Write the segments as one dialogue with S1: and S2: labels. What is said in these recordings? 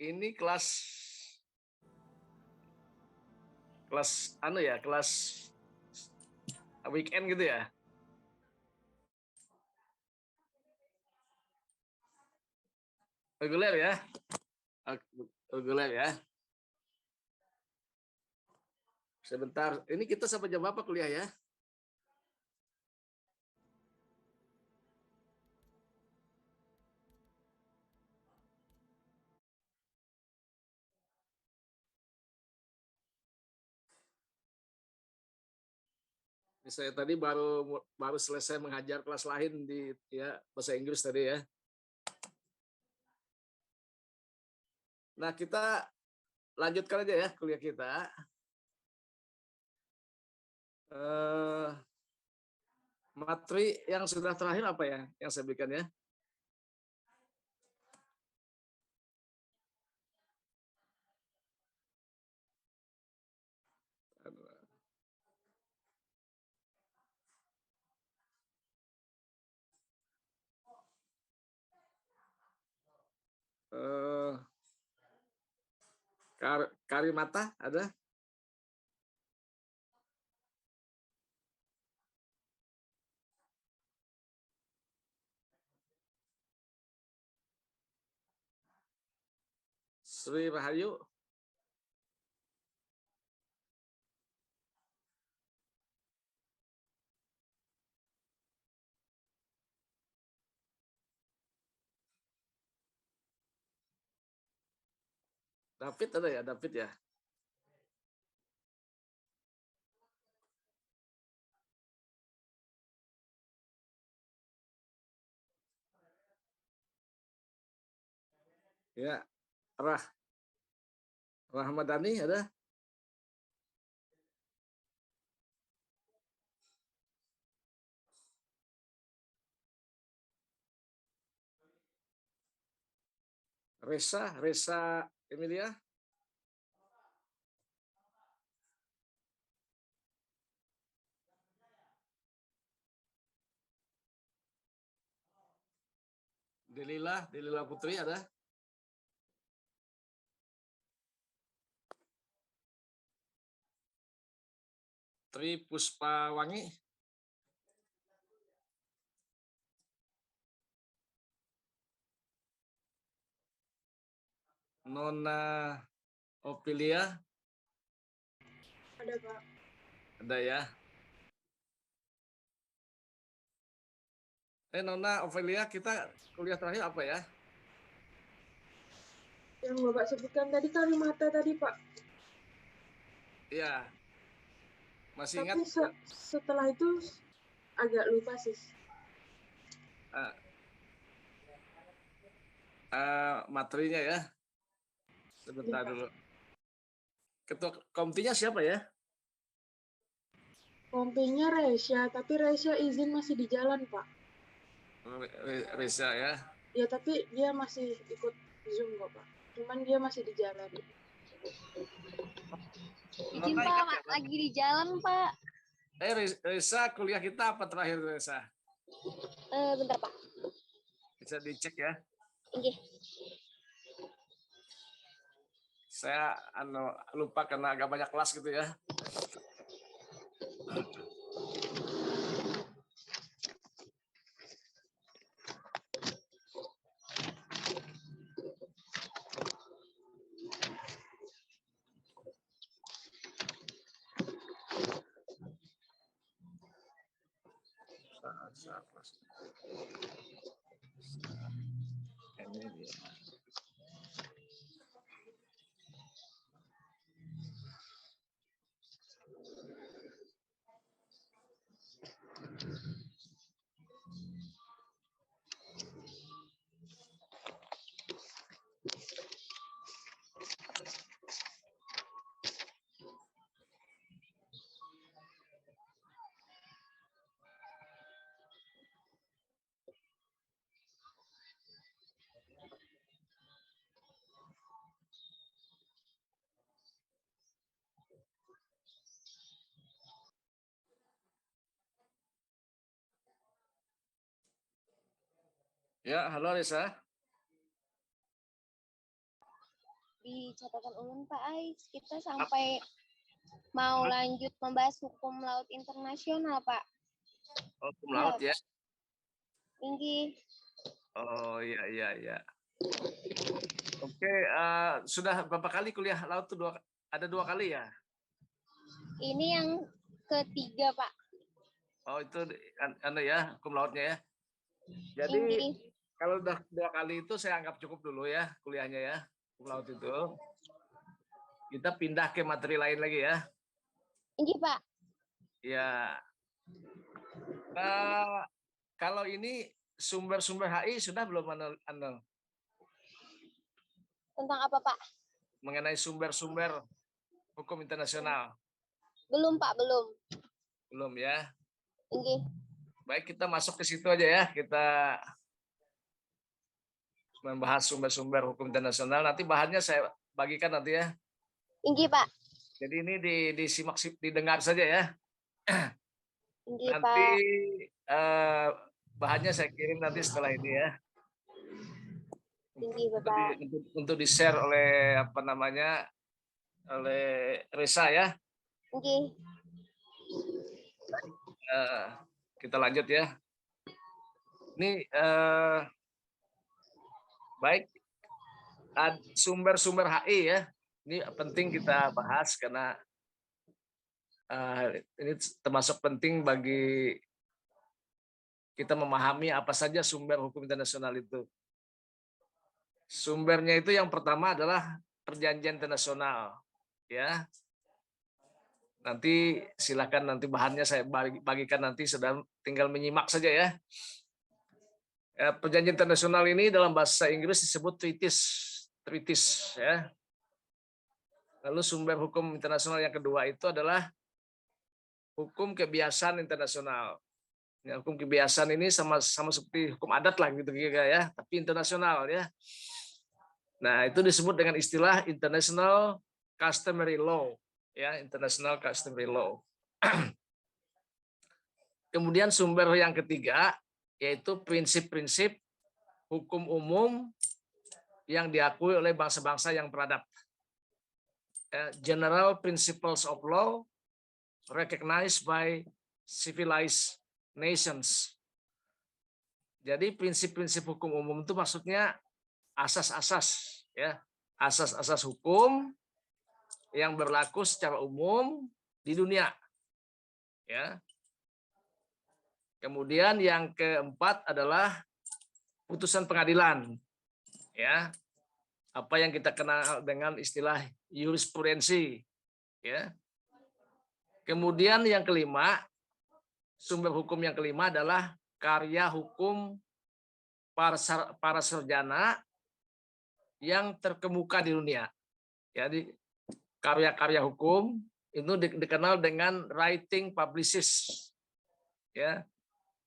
S1: Ini kelas kelas weekend gitu ya. Reguler ya. Reguler ya. Sebentar, ini kita sampai jam apa kuliah ya? Saya tadi baru selesai mengajar kelas lain di bahasa Inggris tadi ya. Nah, kita lanjutkan aja ya kuliah kita. Materi yang sudah terakhir apa ya yang saya berikan ya? Eh, Karimata ada? Sri Rahayu? David ada ya? David ya? Ya. Rahmadani ada? Resa Emilia? Delila Putri ada? Tri Puspawangi? Nona Opilia?
S2: Ada, Pak.
S1: Ada ya. Nona Opilia, kita kuliah terakhir apa ya?
S2: Yang Bapak sebutkan tadi Kalimata tadi, Pak.
S1: Iya. Masih
S2: Tapi
S1: ingat?
S2: setelah itu agak lupa sih.
S1: Materinya ya. Sebentar
S2: Iya,
S1: dulu. Ketua komitinya siapa ya?
S2: kompinya Resya, tapi Resya izin masih di jalan, Pak.
S1: Reza ya.
S2: Ya, tapi dia masih ikut Zoom kok, Pak. Cuman dia masih di jalan.
S3: Izin Pak, ya, lagi di jalan Pak.
S1: Reza, kuliah kita apa terakhir Reza?
S3: Bentar Pak.
S1: Bisa dicek ya.
S3: Oke.
S1: Saya lupa karena agak banyak kelas gitu ya. Ini dia. Ya, halo Reza.
S3: di catatan ulun Pak Ais. Kita sampai mau lanjut membahas hukum laut internasional Pak.
S1: Oh, hukum laut ya.
S3: Inggih.
S1: Oh iya. Oke, sudah berapa kali kuliah laut tuh? Ada 2 kali ya?
S3: Ini yang ketiga Pak.
S1: Oh itu ya hukum lautnya ya. Jadi
S3: Inggih.
S1: kalau udah 2 kali itu saya anggap cukup dulu ya kuliahnya ya hukum laut itu. Kita pindah ke materi lain lagi ya.
S3: Inggih Pak.
S1: Ya. Kalau ini sumber-sumber HI sudah belum Anel?
S3: Tentang apa Pak?
S1: Mengenai sumber-sumber hukum internasional.
S3: Belum Pak, belum.
S1: Belum ya.
S3: Inggih.
S1: Baik, kita masuk ke situ aja ya. Kita membahas sumber-sumber hukum internasional. Nanti bahannya saya bagikan nanti ya.
S3: Inggih Pak.
S1: Jadi ini disimak, didengar saja ya.
S3: Inggih
S1: Nanti
S3: Pak.
S1: bahannya saya kirim nanti setelah ini ya.
S3: Inggih Bapak.
S1: Untuk di-share oleh oleh Risa ya.
S3: Inggih.
S1: Kita lanjut ya. Ini baik, sumber-sumber HI ya. Ini penting kita bahas karena ini termasuk penting bagi kita memahami apa saja sumber hukum internasional itu. Sumbernya itu yang pertama adalah perjanjian internasional ya. Nanti silakan, nanti bahannya saya bagikan nanti, sedang tinggal menyimak saja ya. Perjanjian internasional ini dalam bahasa Inggris disebut treaties ya. Lalu sumber hukum internasional yang kedua itu adalah hukum kebiasaan internasional. Ya, hukum kebiasaan ini sama seperti hukum adat lah gitu ya, tapi internasional ya. Nah, itu disebut dengan istilah international customary law ya, international customary law. Kemudian sumber yang ketiga yaitu prinsip-prinsip hukum umum yang diakui oleh bangsa-bangsa yang beradab. General principles of law recognized by civilized nations. Jadi prinsip-prinsip hukum umum itu maksudnya asas-asas ya, asas-asas hukum yang berlaku secara umum di dunia. Ya. Kemudian yang keempat adalah putusan pengadilan. Ya. Apa yang kita kenal dengan istilah jurisprudensi, ya. Kemudian yang kelima, sumber hukum yang kelima adalah karya hukum para sarjana yang terkemuka di dunia. Jadi karya-karya hukum itu dikenal dengan writing publicists. Ya.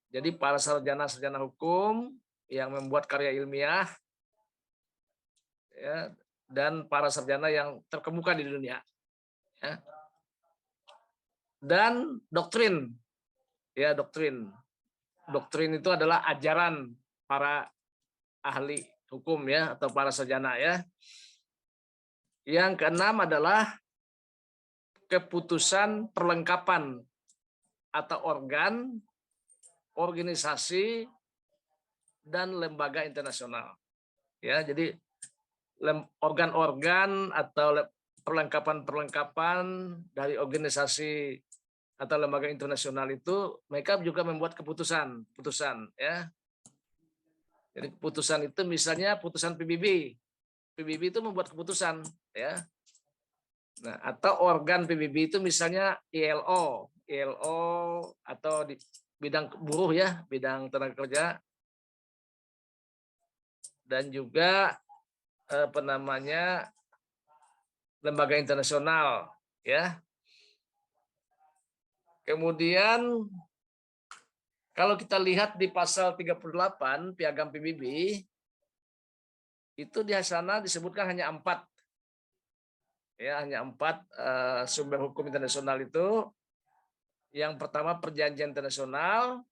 S1: Jadi para sarjana hukum yang membuat karya ilmiah ya, dan para sarjana yang terkemuka di dunia. Ya. Dan doktrin. Ya, doktrin. Doktrin itu adalah ajaran para ahli hukum ya, atau para sarjana ya. Yang keenam adalah keputusan perlengkapan atau organ, organisasi, dan lembaga internasional. Ya, jadi organ-organ atau perlengkapan-perlengkapan dari organisasi atau lembaga internasional itu mereka juga membuat keputusan ya. Jadi keputusan itu misalnya putusan PBB. PBB itu membuat keputusan ya. Nah, atau organ PBB itu misalnya ILO atau di bidang buruh ya, bidang tenaga kerja. Dan juga lembaga internasional ya. Kemudian kalau kita lihat di pasal 38 Piagam PBB itu di sana disebutkan hanya 4 ya, hanya 4 sumber hukum internasional itu. Yang pertama perjanjian internasional,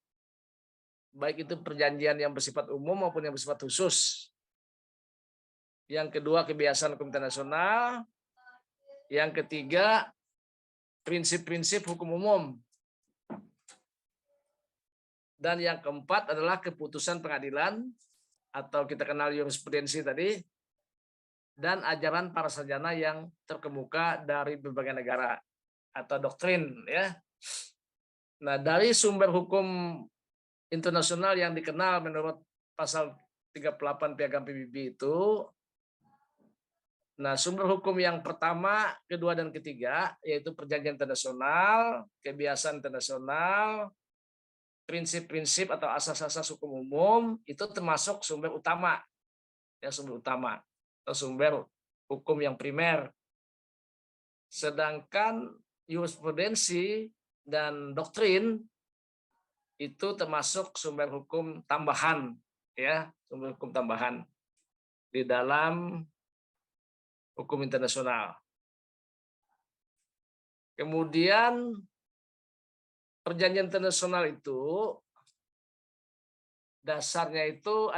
S1: baik itu perjanjian yang bersifat umum maupun yang bersifat khusus. Yang kedua, kebiasaan hukum internasional. Yang ketiga, prinsip-prinsip hukum umum. Dan yang keempat adalah keputusan pengadilan atau kita kenal jurisprudensi tadi, dan ajaran para sarjana yang terkemuka dari berbagai negara atau doktrin, ya. Nah, dari sumber hukum internasional yang dikenal menurut pasal 38 Piagam PBB itu, nah, sumber hukum yang pertama, kedua, dan ketiga, yaitu perjanjian internasional, kebiasaan internasional, prinsip-prinsip atau asas-asas hukum umum, itu termasuk sumber utama, ya, sumber utama atau sumber hukum yang primer. Sedangkan jurisprudensi dan doktrin itu termasuk sumber hukum tambahan, ya, sumber hukum tambahan di dalam hukum internasional. Kemudian perjanjian internasional itu dasarnya itu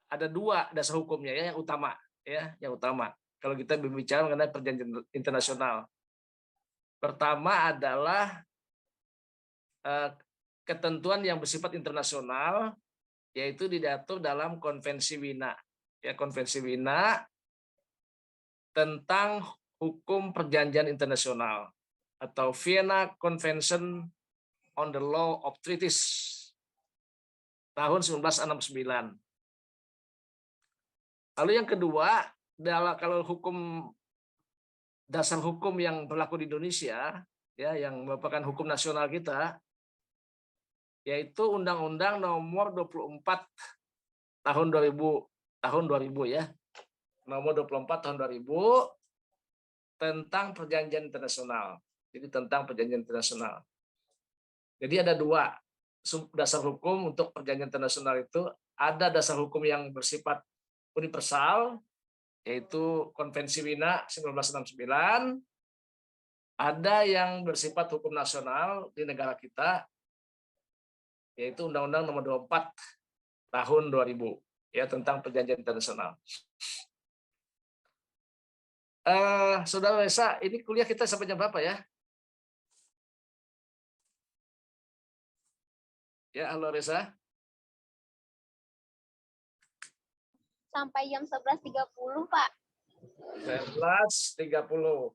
S1: ada dua dasar hukumnya, ya, yang utama, ya, yang utama. Kalau kita berbicara mengenai perjanjian internasional, pertama adalah ketentuan yang bersifat internasional, yaitu diatur dalam Konvensi Wina, ya, Konvensi Wina tentang hukum perjanjian internasional atau Vienna Convention on the Law of Treaties tahun 1969. Lalu yang kedua, kalau hukum dasar hukum yang berlaku di Indonesia, ya, yang merupakan hukum nasional kita, yaitu Undang-Undang Nomor 24 tahun 2000 ya. Nomor 24 tahun 2000 tentang perjanjian internasional. Jadi tentang perjanjian internasional. Jadi ada dua dasar hukum untuk perjanjian internasional itu. Ada dasar hukum yang bersifat universal, yaitu Konvensi Wina 1969. Ada yang bersifat hukum nasional di negara kita, yaitu Undang-Undang Nomor 24 tahun 2000, ya, tentang perjanjian internasional. Saudara Reza, ini kuliah kita sampai jam berapa ya? Ya, halo Reza.
S3: Sampai jam 11.30, Pak.
S1: 11.30.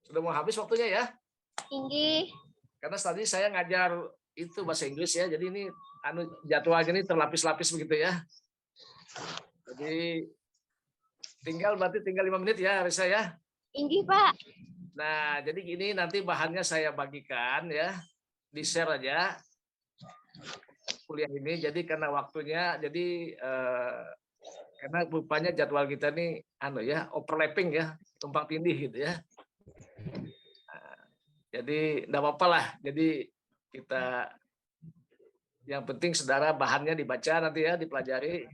S1: Sudah mau habis waktunya ya?
S3: Tinggi.
S1: Karena tadi saya ngajar itu bahasa Inggris, ya. Jadi ini jadwalnya ini terlapis-lapis begitu ya. Jadi berarti tinggal 5 menit ya, Reza ya.
S3: Tinggi, Pak.
S1: Nah, jadi gini, nanti bahannya saya bagikan ya. Di-share aja kuliah ini. Jadi karena waktunya, jadi karena rupanya jadwal kita ini overlapping ya, tumpang tindih gitu ya. Jadi enggak apa-apa lah. Jadi kita, yang penting saudara bahannya dibaca nanti ya, dipelajari.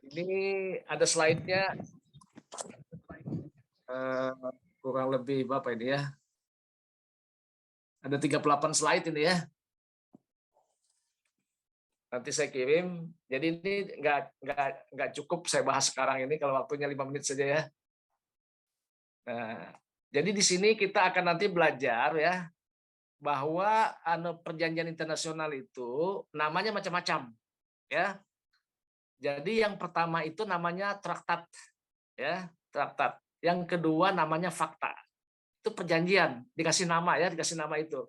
S1: Ini ada slide-nya, kurang lebih berapa ini ya? Ada 38 slide ini ya. Nanti saya kirim. Jadi ini nggak cukup saya bahas sekarang ini, kalau waktunya 5 menit saja ya. Nah, jadi di sini kita akan nanti belajar ya, bahwa perjanjian internasional itu namanya macam-macam ya. Jadi yang pertama itu namanya traktat ya, traktat. Yang kedua namanya fakta. Itu perjanjian, dikasih nama ya, dikasih nama itu.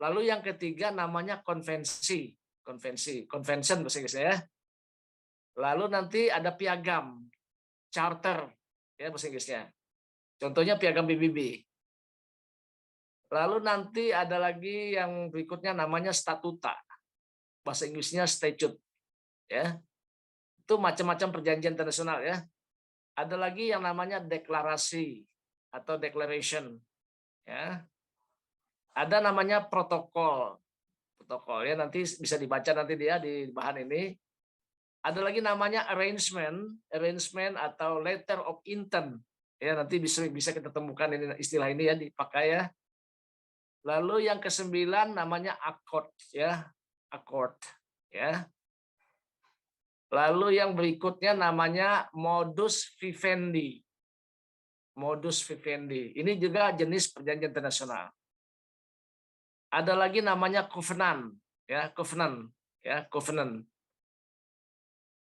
S1: Lalu yang ketiga namanya konvensi, convention bahasa Inggrisnya ya. Lalu nanti ada piagam, charter ya bahasa Inggrisnya. Contohnya piagam PBB. Lalu nanti ada lagi yang berikutnya namanya statuta. Bahasa Inggrisnya statute. Ya. Itu macam-macam perjanjian internasional ya. Ada lagi yang namanya deklarasi atau declaration. Ya. Ada namanya protokol. Protokol ya, nanti bisa dibaca nanti dia di bahan ini. Ada lagi namanya arrangement atau letter of intent. Ya, nanti bisa kita temukan ini istilah ini ya, dipakai ya. Lalu yang ke-9 namanya accord ya, accord ya. Lalu yang berikutnya namanya modus vivendi. Modus vivendi. Ini juga jenis perjanjian internasional. Ada lagi namanya covenant, ya, covenant, ya, covenant.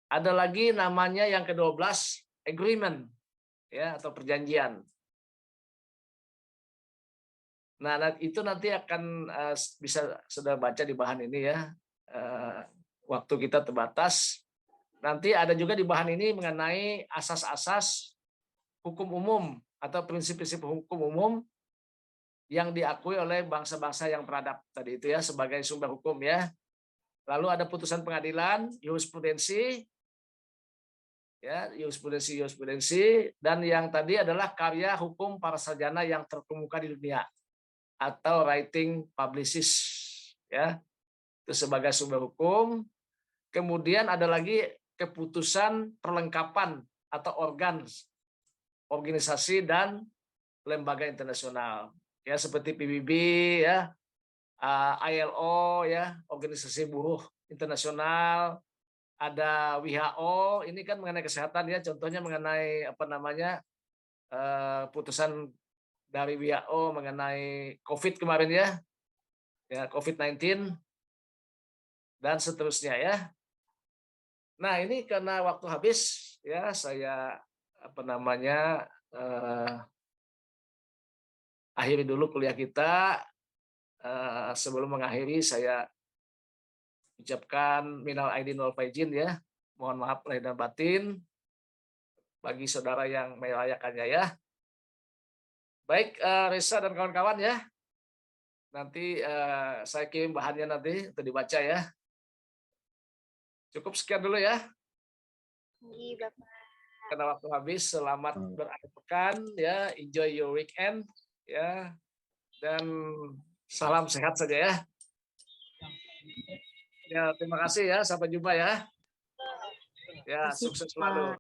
S1: Ada lagi namanya yang ke-12 agreement, ya, atau perjanjian. Nah, itu nanti akan bisa sudah baca di bahan ini ya. Waktu kita terbatas. Nanti ada juga di bahan ini mengenai asas-asas hukum umum atau prinsip-prinsip hukum umum yang diakui oleh bangsa-bangsa yang beradab tadi itu ya sebagai sumber hukum ya. Lalu ada putusan pengadilan, jurisprudensi, ya jurisprudensi, dan yang tadi adalah karya hukum para sarjana yang terkemuka di dunia atau writing publicist ya. Itu sebagai sumber hukum. Kemudian ada lagi keputusan perlengkapan atau organisasi dan lembaga internasional ya seperti PBB ya, ILO ya, Organisasi Buruh Internasional, ada WHO, ini kan mengenai kesehatan ya, contohnya mengenai apa namanya putusan dari WHO mengenai COVID kemarin ya COVID-19 dan seterusnya ya. Nah ini karena waktu habis ya saya apa namanya akhiri dulu kuliah kita. Sebelum mengakhiri saya ucapkan minal aidin wal faizin ya. Mohon maaf lahir dan batin bagi saudara yang merayakannya ya. Baik Reza dan kawan-kawan ya. Nanti saya kirim bahannya nanti untuk dibaca ya. Cukup sekian dulu ya.
S3: Iya, Bapak.
S1: Karena waktu habis, selamat berakhir pekan ya. Enjoy your weekend ya. Dan salam sehat saja ya. Ya, terima kasih ya. Sampai jumpa ya. Ya, sukses selalu.